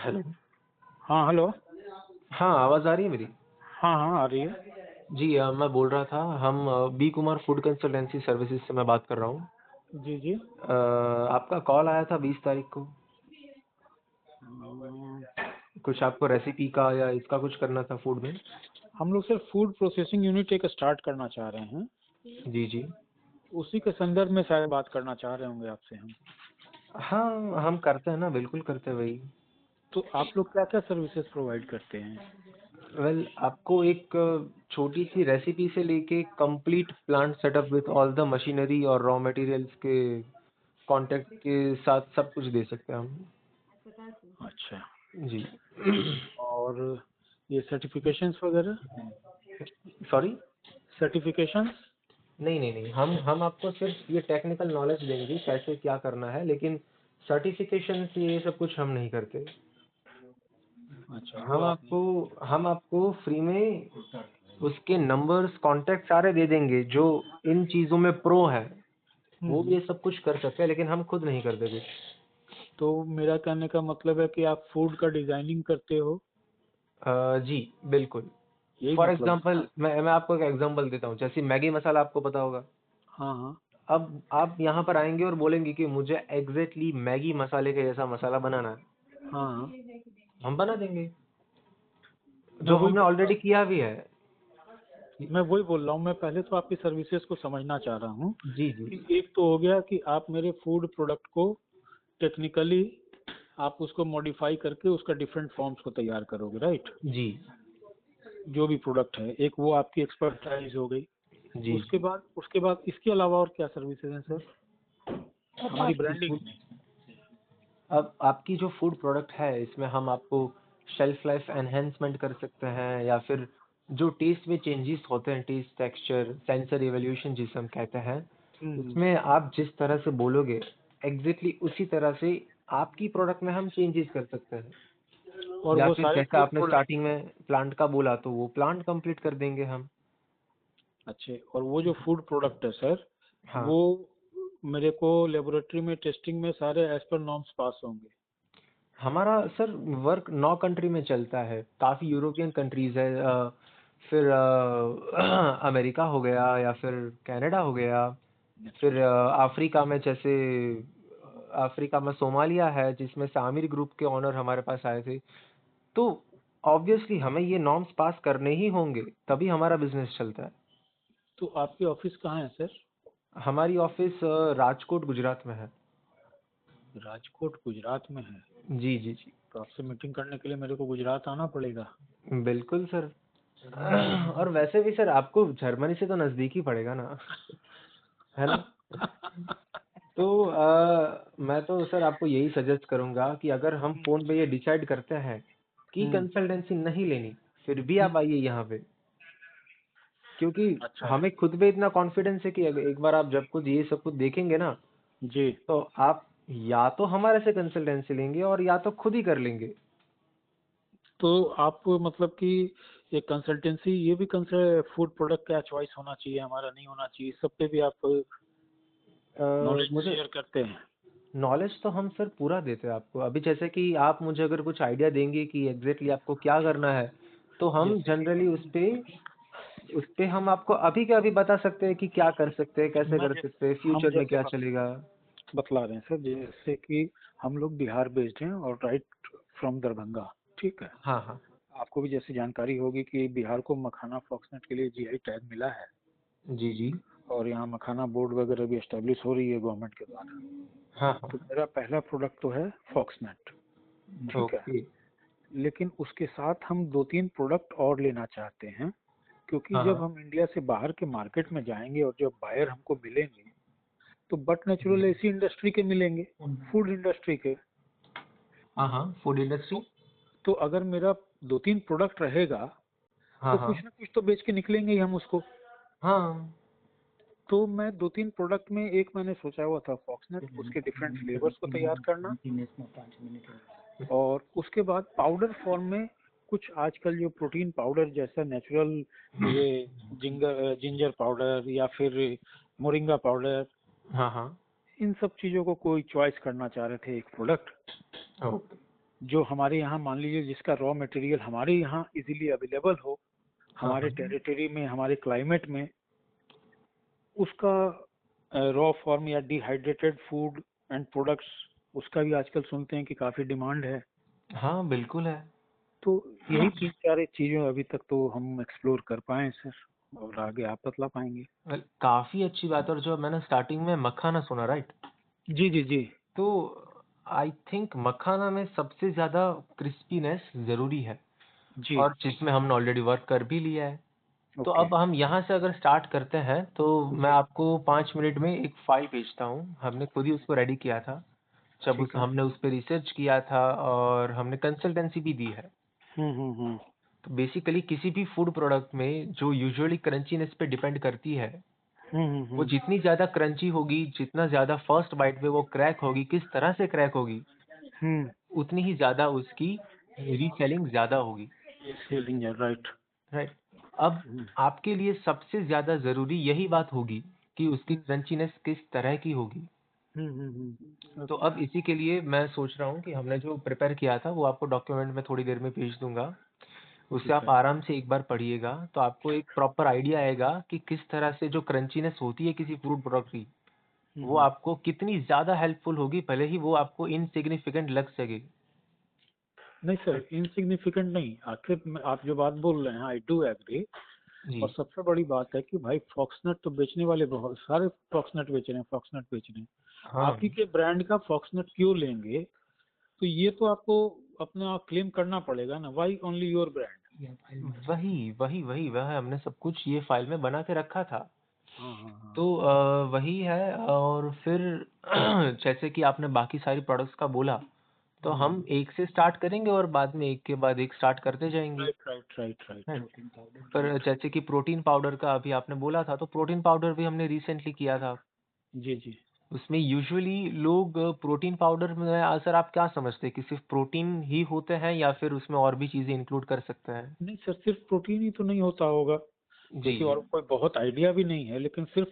Hello. हाँ hello. हाँ, आवाज़ आ रही है मेरी? हाँ हाँ आ रही है। जी मैं बोल रहा था हम B Kumar food consultancy services से मैं बात कर रहा हूँ। जी जी। आपका कॉल आया था 20 तारीख को। कुछ आपको रेसिपी का या इसका कुछ करना था फूड में? हम लोग सर फूड प्रोसेसिंग यूनिट एक स्टार्ट करना चाह रहे हैं। जी जी। उसी के संदर्भ में शायद बात करना चाह रहे होंगे आपसे हम। हाँ, हम करते हैं ना, बिल्कुल करते हैं वही। तो आप लोग क्या क्या सर्विसेज प्रोवाइड करते हैं? वेल आपको एक छोटी सी रेसिपी से लेके complete plant setup with all the machinery और रॉ मटेरियल्स के कांटेक्ट के साथ सब कुछ दे सकते हैं हम। अच्छा। जी। और ये सर्टिफिकेशंस वगैरह? सॉरी? सर्टिफिकेशंस? नहीं नहीं नहीं, हम आपको सिर्फ ये टेक्निकल नॉलेज देंगे कैसे क्या करना है, लेकिन सर्टिफिकेशन ये सब कुछ हम नहीं करते। अच्छा वो हम आप नहीं। आपको हम आपको फ्री में उसके नंबर्स कांटेक्ट सारे दे देंगे जो इन चीज़ों में प्रो है। वो भी हम्म। ये सब कुछ कर सकते हैं, लेकिन हम खुद नहीं करते कुछ। तो मेरा कहने का मतलब है कि आप फूड का डिजाइनिंग करते हो, जी बिल्कुल। यही फॉर मतलब है एग्जांपल ना? मैं आपको एक एग्जांपल देता हूँ, जैसे मैगी मसाला आपको पता होगा। हाँ हाँ। अब आप यहाँ पर आएंगे और बोलेंगे कि मुझे एग्जैक्टली मैगी मसाले के जैसा मसाला बनाना है, हाँ हाँ। हम बना देंगे, मैं जो वही हमने बोल रहा ऑलरेडी हूँ। किया भी है। मैं वही बोल रहा हूँ, मैं पहले तो आपकी सर्विसेज को समझना चाह रहा हूँ जी जी। कि एक तो हो गया कि आप मेरे फूड प्रोडक्ट को टेक्निकली आप उसको मॉडिफाई करके उसका डिफरेंट फॉर्म्स को तैयार करोगे, राइट? जी जो भी प्रोडक्ट है, एक वो आपकी एक्सपर्टाइज हो गई। जी उसके जी। बाद उसके बाद इसके अलावा और क्या सर्विसेज हैं सर? अब हमारी आपकी ब्रांडिंग। फूड अब आपकी जो फूड प्रोडक्ट है, इसमें हम आपको शेल्फ लाइफ एनहेंसमेंट कर सकते हैं, या फिर जो टेस्ट में चेंजेस होते हैं, टेस्ट टेक्सचर सेंसर एवोल्यूशन जिसे हम कहते हैं, हम्म। उसमें आप जिस तरह से बोलोगे एग्जैक्टली उसी तरह से आपकी प्रोडक्ट में हम चेंजेस कर सकते हैं। और या वो फिर सारे जैसा फूड आपने प्रोडक्ट। स्टार्टिंग में प्लांट का बोला, तो वो प्लांट कंप्लीट कर देंगे हम। अच्छे, और वो जो फूड प्रोडक्ट है सर, हाँ, वो मेरे को लेबोरेटरी में टेस्टिंग में सारे एज पर नॉर्म्स पास होंगे? हमारा सर वर्क 9 कंट्री में चलता है, काफ़ी यूरोपियन कंट्रीज़ है, फिर अमेरिका हो गया, या फिर कनाडा हो गया, अच्छा। फिर अफ्रीका में, जैसे अफ्रीका में सोमालिया है, जिसमें से आमिर ग्रुप के ओनर हमारे पास आए थे। तो ऑब्वियसली हमें ये नॉर्म्स पास करने ही होंगे, तभी हमारा बिजनेस चलता है। तो आपकी ऑफिस कहाँ है सर? हमारी ऑफिस राजकोट गुजरात में है। राजकोट गुजरात में है? जी जी जी। तो आपसे मीटिंग करने के लिए मेरे को गुजरात आना पड़ेगा? बिल्कुल सर। और वैसे भी सर आपको जर्मनी से तो नज़दीक ही पड़ेगा ना, है ना? तो मैं तो सर आपको यही सजेस्ट करूंगा कि अगर हम फोन पे ये डिसाइड करते हैं कि हम्म। कंसल्टेंसी नहीं लेनी, फिर भी हम्म। आप आइए यहाँ पे, क्योंकि अच्छा। हमें खुद पे इतना कॉन्फिडेंस है कि एक बार आप जब कुछ ये सब कुछ देखेंगे ना, जी। तो आप या तो हमारे से कंसल्टेंसी लेंगे और या तो खुद ही कर लेंगे। तो आप मतलब कि ये कंसल्टेंसी, ये भी फूड प्रोडक्ट क्या चॉइस होना चाहिए, हमारा नहीं होना चाहिए, इस सब पे भी आप नॉलेज मुझे शेयर करते हैं? नॉलेज तो हम सर पूरा देते हैं आपको। अभी जैसे कि आप मुझे अगर कुछ आइडिया देंगे कि एग्जैक्टली आपको क्या करना है, तो हम जैसे कि जनरली उस पे हम आपको अभी के अभी बता सकते हैं कि क्या कर सकते हैं, कैसे मैं कर जैसे सकते हैं, हम फ्यूचर में जैसे क्या चलेगा। बतला रहे हैं सर, जैसे कि हम लोग बिहार बेस्ड हैं और राइट फ्रॉम दरभंगा, ठीक है? हाँ हाँ। आपको भी जैसे जानकारी होगी कि बिहार को मखाना फॉक्सनेट के लिए जीआई टैग मिला है। जी जी। और यहाँ मखाना बोर्ड वगैरह भी एस्टेब्लिश हो रही है गवर्नमेंट के द्वारा। हाँ तो हाँ। मेरा पहला प्रोडक्ट तो है फॉक्सनेट, ठीक है? ओके। लेकिन उसके साथ हम दो तीन प्रोडक्ट और लेना चाहते हैं, क्योंकि हाँ जब हाँ। हम इंडिया से बाहर के मार्केट में जाएंगे और जब बायर हमको मिलेंगे, तो बट नेचुरल इसी इंडस्ट्री के मिलेंगे, फूड इंडस्ट्री के। हाँ हाँ, फूड तो इंडस्ट्री। तो अगर मेरा दो तीन प्रोडक्ट रहेगा, हाँ तो हाँ। कुछ ना कुछ तो बेच के निकलेंगे ही हम उसको। हाँ। तो मैं दो तीन प्रोडक्ट में, एक मैंने सोचा हुआ था फॉक्सनेट, उसके डिफरेंट फ्लेवर्स को तैयार करना, और उसके बाद पाउडर फॉर्म में कुछ आजकल जो प्रोटीन पाउडर जैसा नेचुरल, ये जिंजर पाउडर या फिर मोरिंगा पाउडर, हाँ हाँ। इन सब चीज़ों को कोई चॉइस करना चाह रहे थे एक प्रोडक्ट। ओके। जो हमारे यहाँ मान लीजिए जिसका रॉ मटेरियल हमारे यहाँ इजीली अवेलेबल हो, हाँ हमारे हाँ। टेरिटरी में, हमारे क्लाइमेट में, उसका रॉ फॉर्म या डिहाइड्रेटेड फूड एंड प्रोडक्ट्स, उसका भी आजकल सुनते हैं कि काफी डिमांड है। हाँ बिल्कुल है। तो यही तीन चार चीजें अभी तक तो हम एक्सप्लोर कर पाए सर, और आगे आप बतला पाएंगे। काफी अच्छी बात। और जो मैंने स्टार्टिंग में मखाना सुना, राइट? जी जी जी। तो आई थिंक मखाना में सबसे ज्यादा क्रिस्पीनेस जरूरी है, जी। और जिसमें हमने ऑलरेडी वर्क कर भी लिया है। तो ओके। अब हम यहाँ से अगर स्टार्ट करते हैं तो मैं जी। आपको 5 मिनट में एक फाइल भेजता हूँ। हमने खुद ही उसको रेडी किया था, जब उस ठीक है। हमने उस पर रिसर्च किया था, और हमने कंसल्टेंसी भी दी है। हम्म। तो बेसिकली किसी भी फूड प्रोडक्ट में जो यूजुअली क्रंचीनेस पे डिपेंड करती है, वो हम्म। जितनी ज्यादा क्रंची होगी, जितना ज्यादा फर्स्ट बाइट पे वो क्रैक होगी, किस तरह से क्रैक होगी, हम्म। उतनी ही ज्यादा उसकी रीसेलिंग ज्यादा होगी, सेलिंग है, राइट। राइट? अब आपके लिए सबसे ज्यादा जरूरी यही बात होगी कि उसकी क्रंचीनेस किस तरह की होगी। तो ओके। अब इसी के लिए मैं सोच रहा हूँ कि हमने जो प्रिपेयर किया था वो आपको डॉक्यूमेंट में थोड़ी देर में भेज दूंगा। उसे ठीक आप है। आराम से एक बार पढ़िएगा तो आपको एक प्रॉपर आइडिया आएगा कि किस तरह से जो क्रंचीनेस होती है किसी फूड प्रोडक्ट की, वो हम्म। आपको कितनी ज्यादा हेल्पफुल होगी, भले ही वो आपको इनसिग्निफिकेंट लग सके। नहीं सर, इनसिग्निफिकेंट नहीं, आखिर आप जो बात बोल रहे हैं आई डू एग्री। जी। और सबसे बड़ी बात है कि भाई फॉक्सनट तो बेचने वाले बहुत सारे फॉक्सनट बेच रहे हैं, फॉक्सनट बेच रहे हैं। आप हाँ, ही के ब्रांड का फॉक्सनट क्यों लेंगे? तो ये तो आपको अपना क्लेम करना पड़ेगा ना, वाई ओनली योर ब्रांड। वही वही वही वह हमने सब कुछ ये फाइल में बना के रखा था। हाँ हाँ हाँ। तो वही है। और फिर जैसे कि आपने बाकी सारी प्रोडक्ट्स का बोला, तो हम एक से स्टार्ट करेंगे और बाद में एक के बाद एक स्टार्ट करते जाएंगे। Right right right right. है। पर जैसे कि प्रोटीन पाउडर का अभी आपने बोला था, तो प्रोटीन पाउडर भी हमने रिसेंटली किया था। जी जी। उसमें यूजुअली लोग प्रोटीन पाउडर में सर आप क्या समझते हैं कि सिर्फ प्रोटीन ही होते हैं या फिर उसमें और भी चीजें इंक्लूड कर सकते हैं? नहीं सर, सिर्फ प्रोटीन ही तो नहीं होता होगा, जी क्योंकि जी। और कोई बहुत आइडिया भी नहीं है, लेकिन सिर्फ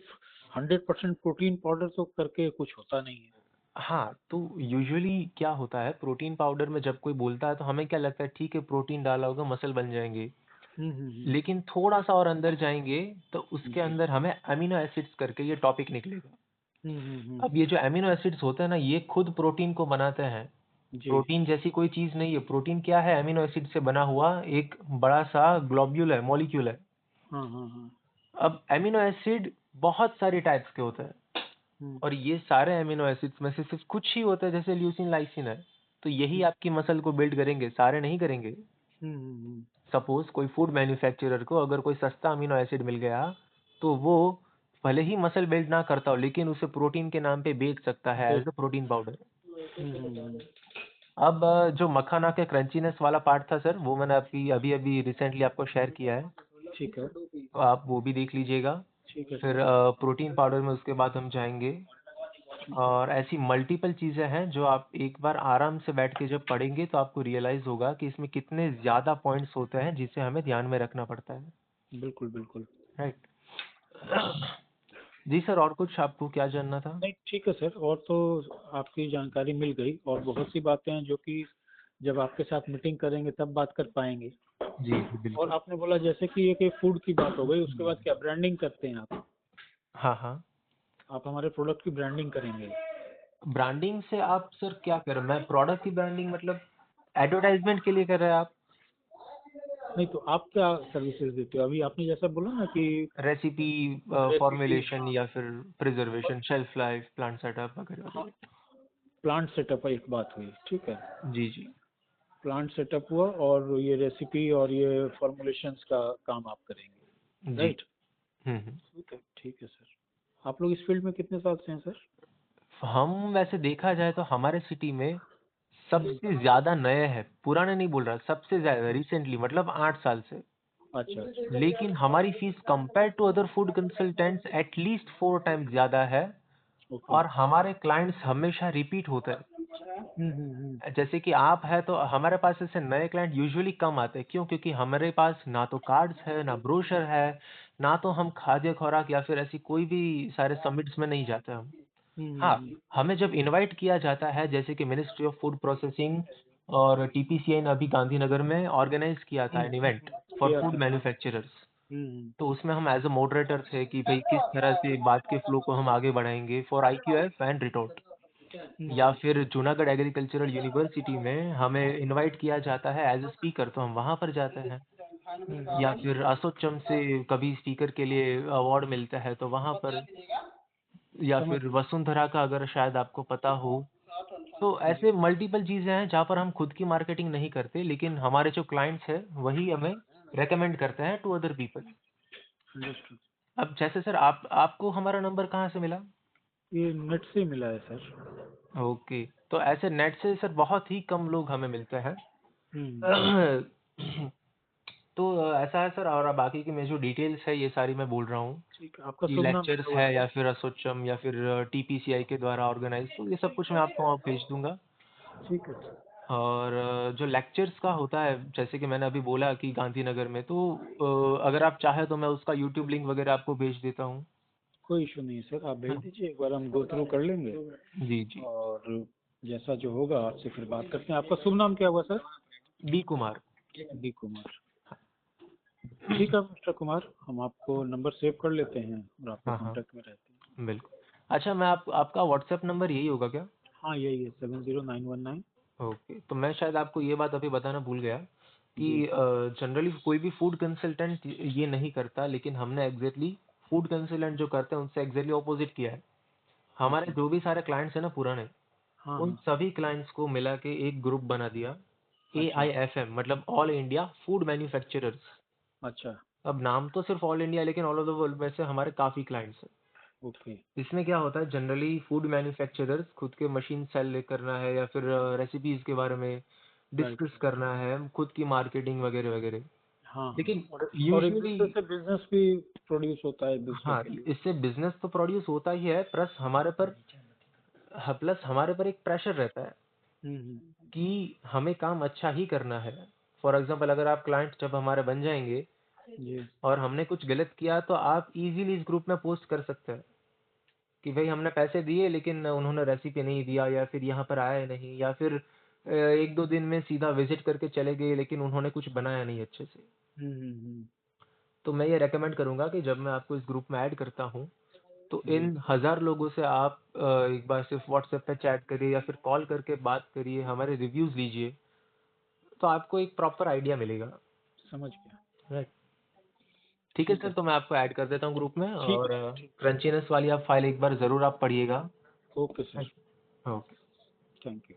100% प्रोटीन पाउडर तो करके कुछ होता नहीं है। हाँ, तो यूजुअली क्या होता है, प्रोटीन पाउडर में जब कोई बोलता है तो हमें क्या लगता है, ठीक है प्रोटीन डाला होगा मसल बन जाएंगे। हम्म। लेकिन थोड़ा सा और अंदर जाएंगे तो उसके जी। अंदर हमें अमीनो एसिड्स करके ये टॉपिक निकलेगा। हम्म। अब ये जो अमीनो एसिड्स होते हैं ना, ये खुद प्रोटीन को बनाते हैं। जी। प्रोटीन जैसी कोई चीज नहीं है। प्रोटीन क्या है? अमीनो एसिड से बना हुआ एक बड़ा सा ग्लोब्यूल है, मॉलिक्यूल है। हाँ। अब अमीनो एसिड बहुत सारे टाइप्स के होते हैं, हम्म और ये सारे अमीनो एसिड्स में से सिर्फ कुछ ही होते हैं, जैसे ल्यूसीन लाइसिन है। तो यही हम्म आपकी मसल को बिल्ड करेंगे, सारे नहीं करेंगे। हम्म। सपोज कोई फूड मैन्युफैक्चरर को अगर कोई सस्ता अमीनो एसिड मिल गया, तो वो भले ही मसल बिल्ड ना करता हो, लेकिन उसे प्रोटीन के नाम पे बेच सकता है एज अ प्रोटीन पाउडर। हम्म। अब जो मखाना के क्रंचीनेस वाला पार्ट था सर, वो मैंने अभी अभी अभी रिसेंटली आपको शेयर किया है, ठीक है। तो आप वो भी देख लीजिएगा। ठीक है फिर सर। प्रोटीन पाउडर में उसके बाद हम जाएंगे। ठीक है। और ऐसी मल्टीपल चीजें हैं जो आप एक बार आराम से बैठ के जब पढ़ेंगे तो आपको रियलाइज होगा कि इसमें कितने ज्यादा पॉइंट्स होते हैं जिसे हमें ध्यान में रखना पड़ता है। बिल्कुल बिल्कुल। राइट। जी सर, और कुछ आपको क्या जानना था? नहीं ठीक है सर, और तो आपकी जानकारी मिल गई, और बहुत सी बातें हैं जो कि जब आपके साथ मीटिंग करेंगे तब बात कर पाएंगे। जी जी और बिल्कुल। आपने बोला जैसे कि ये फूड की बात हो गई, उसके बाद क्या ब्रांडिंग करते हैं आप? हाँ हाँ। आप हमारे प्रोडक्ट की ब्रांडिंग करेंगे? ब्रांडिंग से आप सर क्या कर रहे हैं? मैं प्रोडक्ट की ब्रांडिंग मतलब एडवर्टाइजमेंट के लिए कर रहे हैं आप? नहीं तो आप क्या सर्विसेज देते हो? अभी आपने जैसा बोला ना कि रेसिपी, रेसिपी, फॉर्मुलेशन, हाँ। या फिर preservation, shelf life, plant setup वगैरह हाँ, वगैरह। प्लांट सेटअप एक बात हुई, ठीक है। जी जी। प्लांट सेटअप हुआ, और ये रेसिपी और ये फॉर्मुलेशंस का काम आप करेंगे, जी। राइट? हम्म। ठीक है सर। आप लोग इस फील्ड में कितने साल से हैं सर? हम वैसे देखा जाए तो हमारे सिटी में हम्म। सबसे ज्यादा नए हैं, पुराने नहीं बोल रहा, सबसे ज्यादा रिसेंटली मतलब 8 साल से। अच्छा अच्छा। लेकिन हमारी fees compare to other food consultants at least 4 times ज्यादा है। ओके। और हमारे क्लाइंट्स हमेशा रिपीट होते हम्म। हैं। जैसे कि आप है तो हमारे पास ऐसे नए क्लाइंट यूजुअली कम आते हैं। क्यों? क्योंकि हमारे पास ना तो कार्ड्स है, ना ब्रोशर है, ना तो हम खाद्य खुराक या फिर ऐसी कोई भी सारे समिट्स में नहीं जाते हम। हाँ, हम्म। हमें जब इनवाइट किया जाता है, जैसे कि मिनिस्ट्री ऑफ फूड प्रोसेसिंग और टीपीसीआई ने अभी गांधीनगर में ऑर्गेनाइज किया था एन इवेंट फॉर किया फूड था। मैन्युफैक्चरर्स। हम्म। तो उसमें हम एज अ मॉडरेटर थे कि भाई किस तरह से बात के फ्लो को हम आगे बढ़ाएंगे फॉर आईक्यूएफ एंड रिटोट। या फिर जूनागढ़ एग्रीकल्चरल यूनिवर्सिटी में हमें इनवाइट किया जाता है एज अ स्पीकर, तो हम वहां पर जाते हैं। या फिर असोचम से कभी स्पीकर के लिए अवार्ड मिलता है तो वहां पर। या समझ फिर वसुंधरा का अगर शायद आपको पता हो, तो ऐसे मल्टीपल चीजें हैं जहाँ पर हम खुद की मार्केटिंग नहीं करते, लेकिन हमारे जो क्लाइंट्स हैं वही हमें रेकमेंड करते हैं टू अदर पीपल। अंडरस्टूड। अब जैसे सर आपको हमारा नंबर कहाँ से मिला? ये नेट से मिला है सर। ओके, तो ऐसे नेट से सर बहुत ही कम लोग हमें मिलते हैं। हम्म। तो ऐसा है सर, और बाकी की मैं जो डिटेल्स है ये सारी मैं बोल रहा हूँ ठीक है, आपका कि शुभ नाम लेक्चर्स क्या हुआ है या सर? फिर असोचम या फिर टीपीसीआई के द्वारा ऑर्गेनाइज, तो ये सब कुछ मैं आपको वहाँ भेज दूंगा। ठीक है सर। और जो लेक्चर्स का होता है जैसे कि मैंने अभी बोला कि गांधीनगर में, तो अगर आप चाहे तो मैं उसका यूट्यूब लिंक वगैरह आपको भेज देता हूँ। कोई इशू नहीं है सर, आप है भेज ना? दीजिए, एक बार हम गो थ्रू कर लेंगे। जी जी। और जैसा जो होगा आपसे फिर बात करते हैं। आपका शुभ नाम क्या हुआ sir? B Kumar. D Kumar. ठीक है मिस्टर कुमार, हम आपको नंबर सेव कर लेते हैं और आपके हाँ हाँ, कांटेक्ट में रहते हैं। बिल्कुल। अच्छा, मैं आपका व्हाट्सएप नंबर यही होगा क्या? हाँ यही है, 70919। ओके, तो मैं शायद आपको ये बात अभी बताना भूल गया कि जी। जनरली कोई भी फूड कंसल्टेंट ये नहीं करता, लेकिन हमने एग्जैक्टली फूड कंसल्टेंट जो करते हैं उनसे एग्जैक्टली ऑपोजिट किया है। हमारे अच्छा। जो भी सारे क्लाइंट्स हैं ना पुराने, हाँ उन हाँ। सभी क्लाइंट्स को मिला के एक ग्रुप बना दिया, अच्छा। AIFM, मतलब ऑल इंडिया फूड मैन्युफैक्चरर्स। अच्छा। अब नाम तो सिर्फ ऑल इंडिया, लेकिन ऑल ओवर द वर्ल्ड में से हमारे काफी क्लाइंट्स हैं। ओके। इसमें क्या होता है, जनरली फूड मैन्युफैक्चरर्स खुद के मशीन सेल करना है या फिर रेसिपीज के बारे में राइट डिस्कस राइट। करना है, खुद की मार्केटिंग वगैरह वगैरह। हाँ हाँ, लेकिन और एक यूजुअली, दूसरे से बिजनेस भी प्रोड्यूस होता है एक दूसरे हाँ, के लिए। इससे बिजनेस तो प्रोड्यूस होता ही है, प्लस हमारे पर, हाँ, प्लस हमारे पर एक प्रेशर रहता है हम्म। कि हमें काम अच्छा ही करना है। फॉर एग्जाम्पल, अगर आप क्लाइंट जब हमारे बन जाएंगे जी। और हमने कुछ गलत किया, तो आप इजीली इस ग्रुप में पोस्ट कर सकते हैं कि भाई हमने पैसे दिए लेकिन उन्होंने रेसिपी नहीं दिया, या फिर यहाँ पर आए नहीं, या फिर एक दो दिन में सीधा विजिट करके चले गए लेकिन उन्होंने कुछ बनाया नहीं अच्छे से। हम्म। तो मैं ये रेकमेंड करूंगा कि जब मैं आपको इस ग्रुप में ऐड करता हूँ, तो जी। इन 1000 लोगों से आप एक बार सिर्फ व्हाट्सएप पे चैट करिए या फिर कॉल करके बात करिए, हमारे रिव्यूज लीजिए, तो आपको एक प्रॉपर आइडिया मिलेगा। समझ गया। राइट। ठीक है ठीक सर, है। तो मैं आपको ऐड कर देता हूँ ग्रुप में, ठीक और है सर, ठीक। क्रंचीनेस वाली आप फाइल एक बार ज़रूर आप पढ़िएगा। Okay sir. Okay. Thank you.